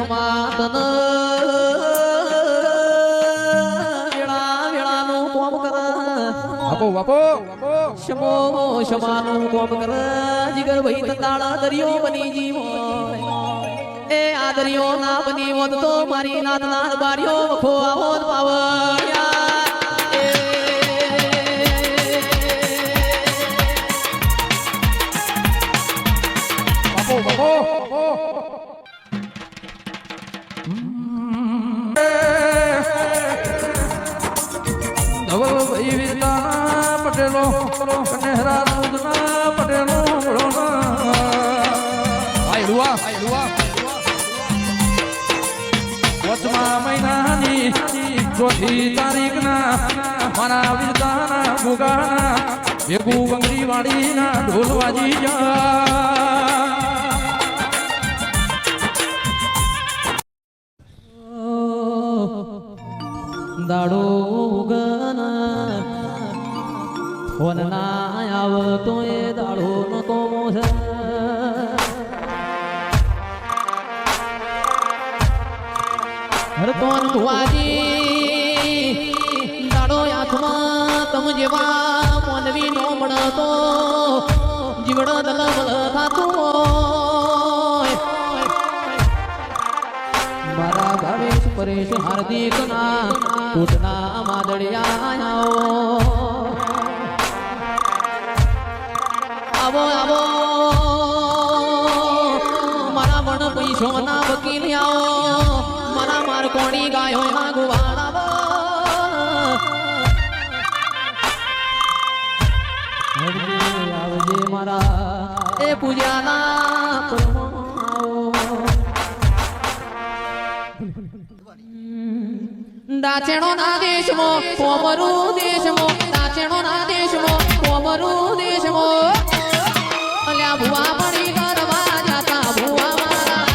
સમાતન વેળાનું કોમ કર શમો શમાનું કોમ કર જીગર ભાઈ તંદાળા દરિયો બની જીવો એ આ દરિયો ના બની હોત તો મારી નાથના બારીઓ વખો આવોત પાવડિયા પટેલો કનેહરા દૂધના પટેલો વચમાં મહિનાની ચોથી તારીખના મારા વિરતાના ભૂગાના ભેગું બંગડી વાળીના ઢોલ વાજી દાડો ઉગના ફોન ના આવતો એ દાડો નો તો મોસે હરતોન ભુવાજી દાડો આંખમાં તમ જેવા મોનવી નો મળતો જીવડો દલબલ થાતું મારા ભાવેશ પરેશ હાર્દિક ના કૂટના માદડિયા આવો આવો મારા મન પૈસો ના વકીલ આવો મારા માર કોણી ગાયો ના ગુવાળ આવો આવજે મારા એ પૂજાના દાચેણો ના દેશમાં કોમરું દેશમાં દાચેણો ના દેશમાં કોમરું દેશમાં અલ્યા ભુવા પડી કરવા જાતા ભુવા મારા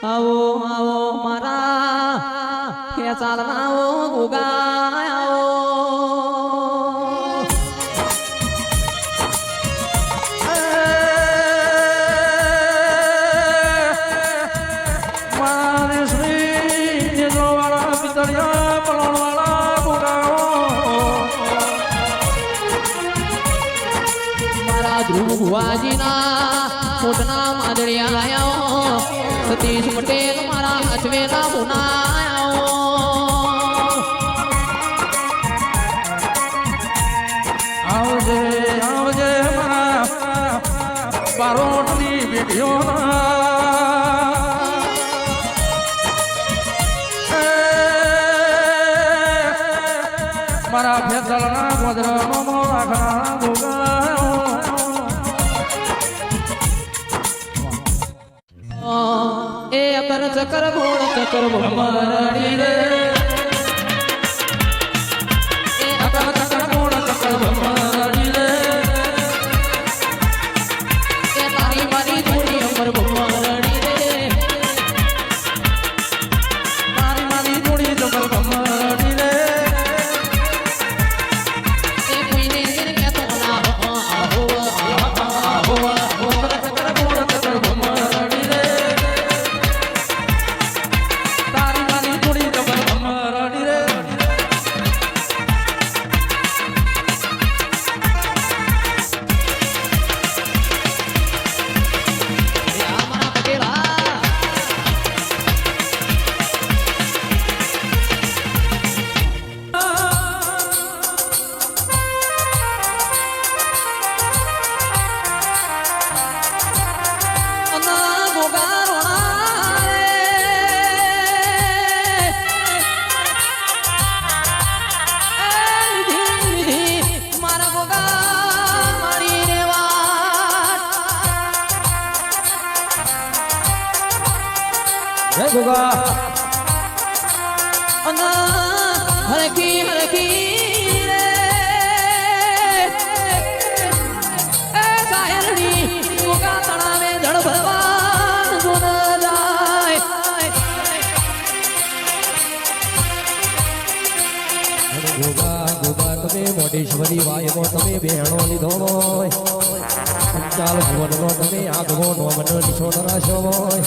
આવો આવો મારા કે ચાલનાઓ ગુગાઓ મારી શ્રી વાળા પિતળિયા પલણ વાળા ગુગાઓ મારા ધ્રુવ ભુવાજીના કોટના માદડિયા આયો સતીશ પટેલ મારા હચવેલા પુનાયો આવજે આવજે મારા બારોટની બેટીઓ મારા ફેસલના ગોદરનો રાખણા ગોગાયો એ અકર ચકર ઘોડ ચકર ભમરડી રે એ અકર ચકર ઘોડ ચકર ભમરડી રે એ તારી મારી થોડી અમર ભમરડી રે તારી મારી થોડી ચકર ભમરડી રે એ કોઈને કે તો ના આહો આહો ગોગા હરકી હરકી રે એ સાયરણી ગોગા તળાવે જળ ભરવા જોન જાય ગોગા ગોગા તમે મોઢેશ્વરી વાયનો તમે બેહણો લીધો હોય ચાલ ભુવનનો તમે આગવો મન નિશોન રાશો હોય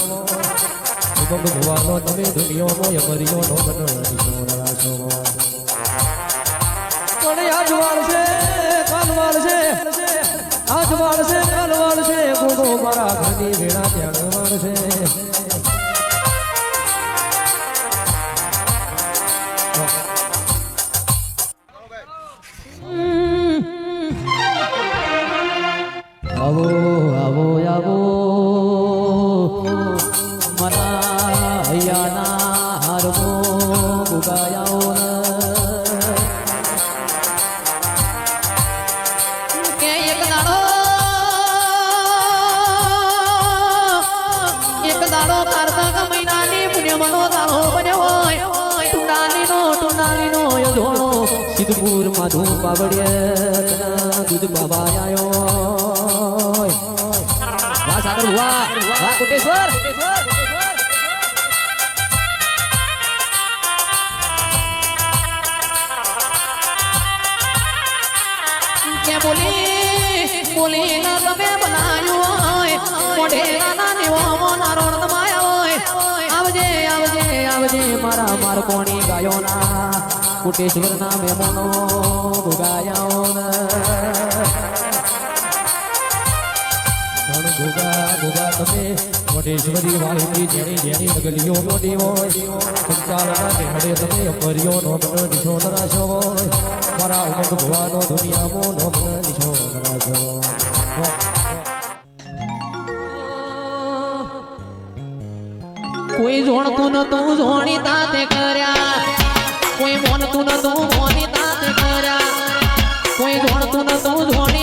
ઉગમ ભુવાનો તમે દુનિયાનો યમરિયોનો મન નિશોન રાશો હોય પણ આજવાળ છે કાલવાળ છે આજવાળ છે કાલવાળ છે ગોગો મારા ઘરની વેળા ત્યાણવાળ છે આવો આવો આવો મના હૈયાના હારમો ગુગાયાઓ કે એક દાડો કાર્તક મહિનાની પુણ્યમનો દાડો બન્યો હોય ટુંડાલીનો યધોણો સિદ્ધપુર માધુ બાવળિયા દૂધ બાબા આયો વાહ સાગર વાહ વાહ કોટેશ્વર કે બોલી ના તમે બનાવ્યું હોય મોઢેરા ના નિવો નારોણ તમાયા હોય આવજે આવજે આવજે મારા માર કોણી ગાયો ના કોટેશ્વર ના મેમોનો ગાયાઓ ગોગા ગોગા તમે મોઢેશ્વરી વાહિની જેણી જેણી નગલીઓ મોટી હોય સંચાલના નેહડે તમે અમરિયો નો મન નિશોન રાશો હોય મારા ઉમંગ ભવાનો દુનિયામાં નો મન નિશોન રાશો કોઈ જોણતું નતું જોણી તાતે કર્યા કોઈ મોનતું નતું મોની તાતે કર્યા કોઈ જોણતું નતું જોણી